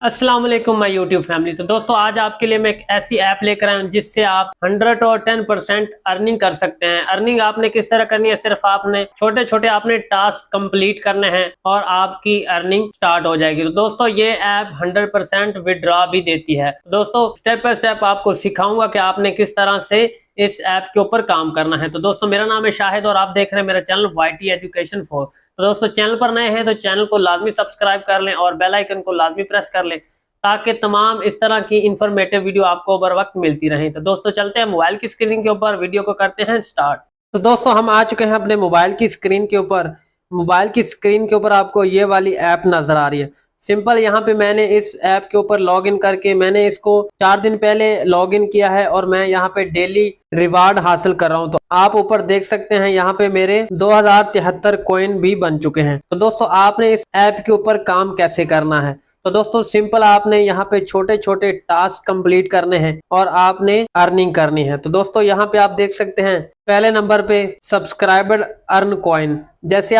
अस्सलाम वालेकुम my YouTube family. तो दोस्तों आज आपके लिए मैं एक ऐसी ऐप लेकर आया हूँ जिससे आप 100 और 10% अर्निंग कर सकते हैं। अर्निंग आपने किस तरह करनी है, सिर्फ आपने छोटे छोटे आपने टास्क कंप्लीट करने हैं और आपकी अर्निंग स्टार्ट हो जाएगी। तो दोस्तों ये ऐप 100% विड्रॉ भी देती है। दोस्तों स्टेप बाय स्टेप आपको सिखाऊंगा कि आपने किस तरह से इस ऐप के ऊपर काम करना है। तो दोस्तों मेरा नाम है शाहिद और आप देख रहे हैं मेरा चैनल YT एजुकेशन 4। तो दोस्तों चैनल पर नए हैं तो चैनल को लाजमी सब्सक्राइब कर लें और बेल आइकन को लाजमी प्रेस कर लें ताकि तमाम इस तरह की इंफॉर्मेटिव वीडियो आपको बर वक्त मिलती रहे। तो दोस्तों चलते हैं मोबाइल की स्क्रीन के ऊपर, वीडियो को करते हैं स्टार्ट। तो दोस्तों हम आ चुके हैं अपने मोबाइल की स्क्रीन के ऊपर। मोबाइल की स्क्रीन के ऊपर आपको ये वाली ऐप नजर आ रही है। सिंपल यहाँ पे मैंने इस ऐप के ऊपर लॉगिन करके मैंने इसको 4 दिन पहले लॉगिन किया है और मैं यहाँ पे डेली रिवार्ड हासिल कर रहा हूँ। तो आप ऊपर देख सकते हैं यहाँ पे मेरे 2073 कॉइन भी बन चुके हैं। तो दोस्तों आपने इस ऐप के ऊपर काम कैसे करना है, तो दोस्तों सिंपल आपने यहाँ पे छोटे छोटे टास्क कंप्लीट करने हैं और आपने अर्निंग करनी है। तो दोस्तों यहाँ पे आप देख सकते हैं पहले नंबर पे सब्सक्राइबर अर्न कॉइन। जैसे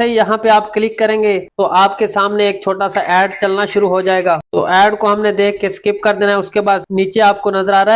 ही यहाँ पे आप क्लिक करेंगे तो आपके सामने एक छोटा सा ऐड चलना शुरू हो जाएगा। तो ऐड को हमने देख के स्किप कर देना है। उसके बाद नीचे आपको नजर आ रहा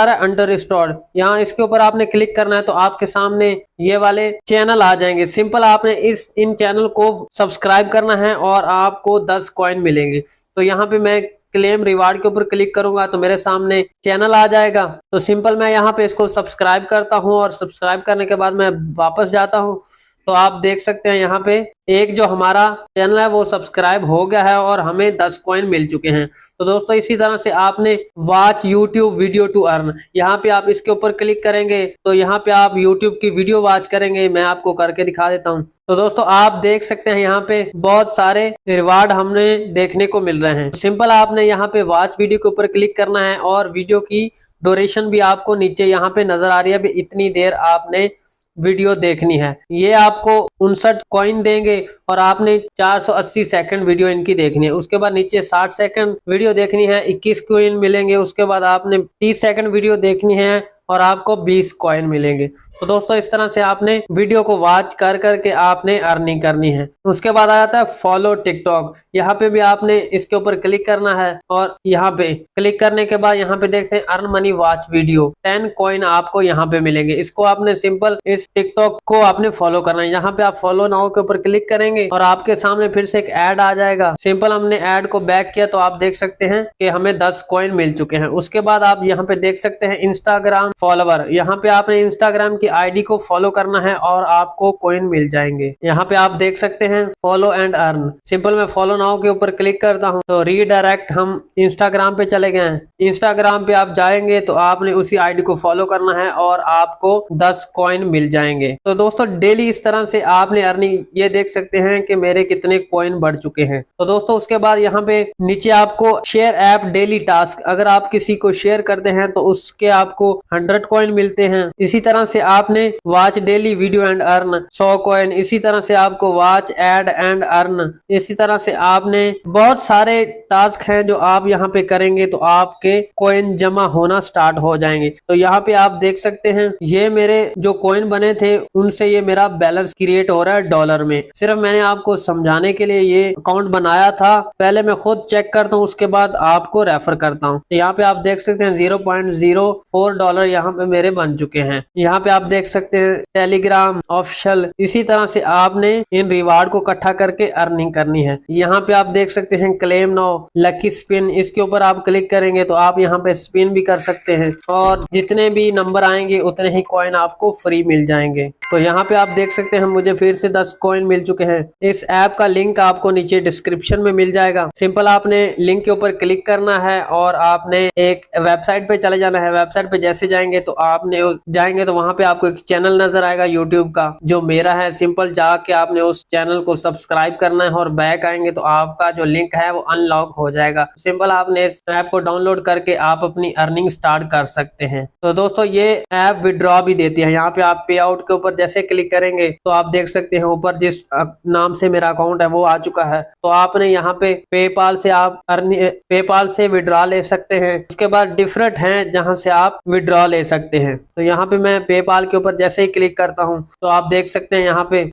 है अंडर स्टोर्ड, यहाँ इसके ऊपर आपने क्लिक करना है। तो आपके सामने ये वाले चैनल आ जाएंगे। सिंपल आपने इन चैनल को सब्सक्राइब करना है और आपको 10 कॉइन मिलेंगे। तो यहाँ पे मैं क्लेम रिवार्ड के ऊपर क्लिक करूंगा तो मेरे सामने चैनल आ जाएगा। तो सिंपल मैं यहाँ पे इसको सब्सक्राइब करता हूँ और सब्सक्राइब करने के बाद मैं वापस जाता हूँ। तो आप देख सकते हैं यहाँ पे एक जो हमारा चैनल है वो सब्सक्राइब हो गया है और हमें 10 कॉइन मिल चुके हैं। तो दोस्तों इसी तरह से आपने watch YouTube video to earn, यहाँ पे आप इसके ऊपर क्लिक करेंगे तो यहाँ पे आप यूट्यूब की वीडियो वॉच करेंगे। मैं आपको करके दिखा देता हूँ। तो दोस्तों आप देख सकते हैं यहाँ पे बहुत सारे रिवार्ड हमने देखने को मिल रहे हैं। सिंपल आपने यहाँ पे वॉच वीडियो के ऊपर क्लिक करना है और वीडियो की ड्यूरेशन भी आपको नीचे यहाँ पे नजर आ रही है। इतनी देर आपने वीडियो देखनी है। ये आपको 59 कॉइन देंगे और आपने 480 सेकंड वीडियो इनकी देखनी है। उसके बाद नीचे 60 सेकंड वीडियो देखनी है, 21 कॉइन मिलेंगे। उसके बाद आपने 30 सेकंड वीडियो देखनी है और आपको 20 कॉइन मिलेंगे। तो दोस्तों इस तरह से आपने वीडियो को वॉच कर करके आपने अर्निंग करनी है। उसके बाद आ जाता है फॉलो टिकटॉक। यहाँ पे भी आपने इसके ऊपर क्लिक करना है और यहाँ पे क्लिक करने के बाद यहाँ पे देखते हैं earn money watch video, 10 coin आपको यहाँ पे मिलेंगे। इसको आपने सिंपल इस टिकटॉक को आपने फॉलो करना है। यहाँ पे आप फॉलो नाउ के ऊपर क्लिक करेंगे और आपके सामने फिर से एक ऐड आ जाएगा। सिंपल हमने ऐड को बैक किया तो आप देख सकते हैं कि हमें 10 कॉइन मिल चुके हैं। उसके बाद आप यहाँ पे देख सकते हैं इंस्टाग्राम फॉलोवर, यहाँ पे आपने इंस्टाग्राम की आईडी को फॉलो करना है और आपको कॉइन मिल जाएंगे। यहाँ पे आप देख सकते हैं फॉलो एंड अर्न। सिंपल मैं फॉलो नाउ के ऊपर क्लिक करता हूँ तो रीडायरेक्ट हम इंस्टाग्राम पे चले गए हैं। इंस्टाग्राम पे आप जाएंगे तो आपने उसी आईडी को फॉलो करना है और आपको 10 कॉइन मिल जाएंगे। तो दोस्तों डेली इस तरह से आपने अर्निंग, ये देख सकते हैं कि मेरे कितने कॉइन बढ़ चुके हैं। तो दोस्तों उसके बाद यहाँ पे नीचे आपको शेयर ऐप डेली टास्क, अगर आप किसी को शेयर करते हैं तो उसके आपको 100 कॉइन मिलते हैं। इसी तरह से आपने watch daily video and earn 100 coin. इसी तरह से आपको वॉच एड एंड अर्न। इसी तरह से आपने बहुत सारे टास्क हैं जो आप यहाँ पे करेंगे तो आपके कॉइन जमा होना स्टार्ट हो जाएंगे। तो यहाँ पे आप देख सकते हैं ये मेरे जो कॉइन बने थे उनसे ये मेरा बैलेंस क्रिएट हो रहा है डॉलर में। सिर्फ मैंने आपको समझाने के लिए ये अकाउंट बनाया था। पहले मैं खुद चेक करता हूँ, उसके बाद आपको रेफर करता हूँ। यहाँ पे आप देख सकते हैं $0.04 यहाँ पे मेरे बन चुके हैं। यहाँ पे आप देख सकते हैं टेलीग्राम ऑफिशियल। इसी तरह से आपने इन रिवार्ड को इकट्ठा करके अर्निंग करनी है। यहाँ पे आप देख सकते हैं क्लेम नाउ लकी स्पिन, इसके ऊपर आप क्लिक करेंगे तो आप यहाँ पे स्पिन भी कर सकते हैं और जितने भी नंबर आएंगे उतने ही कॉइन आपको फ्री मिल जाएंगे। तो यहाँ पे आप देख सकते हैं मुझे फिर से 10 कॉइन मिल चुके हैं। इस ऐप का लिंक आपको नीचे डिस्क्रिप्शन में मिल जाएगा। सिंपल आपने लिंक के ऊपर क्लिक करना है और आपने एक वेबसाइट पे चले जाना है। वेबसाइट पे जैसे जाएंगे तो वहां पे आपको एक चैनल नजर आएगा यूट्यूब का जो मेरा है। सिंपल जाके आपने उस चैनल को सब्सक्राइब करना है और बैक आएंगे तो आपका जो लिंक है वो अनलॉक हो जाएगा। सिंपल आपने इस ऐप को डाउनलोड करके आप अपनी अर्निंग स्टार्ट कर सकते हैं। तो दोस्तों ये ऐप विड्रॉ भी देती है। यहाँ पे आप पे आउट के ऊपर जैसे क्लिक करेंगे तो आप देख सकते हैं ऊपर जिस नाम से मेरा अकाउंट है वो आ चुका है। तो आपने यहाँ पे पेपाल से विड्रॉ ले सकते हैं। उसके बाद डिफरेंट है जहाँ से आप विड्रॉ ले सकते हैं। तो यहाँ पे मैं पेपाल के ऊपर जैसे ही क्लिक करता हूँ तो आप देख सकते हैं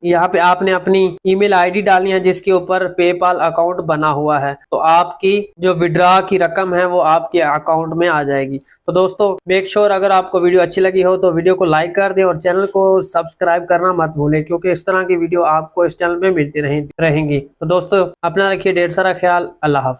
यहाँ पे आपने अपनी ईमेल आईडी डालनी है जिसके ऊपर पेपाल अकाउंट बना हुआ है। तो आपकी जो विड्रॉ की रकम है वो आपके अकाउंट में आ जाएगी। तो दोस्तों मेक श्योर अगर आपको वीडियो अच्छी लगी हो तो वीडियो को लाइक कर दें और चैनल को सब्सक्राइब करना मत भूलें, क्योंकि इस तरह की वीडियो आपको इस चैनल पे मिलती रहेंगी। तो दोस्तों अपना रखिए ढेर सारा ख्याल। अल्लाह हाफिज।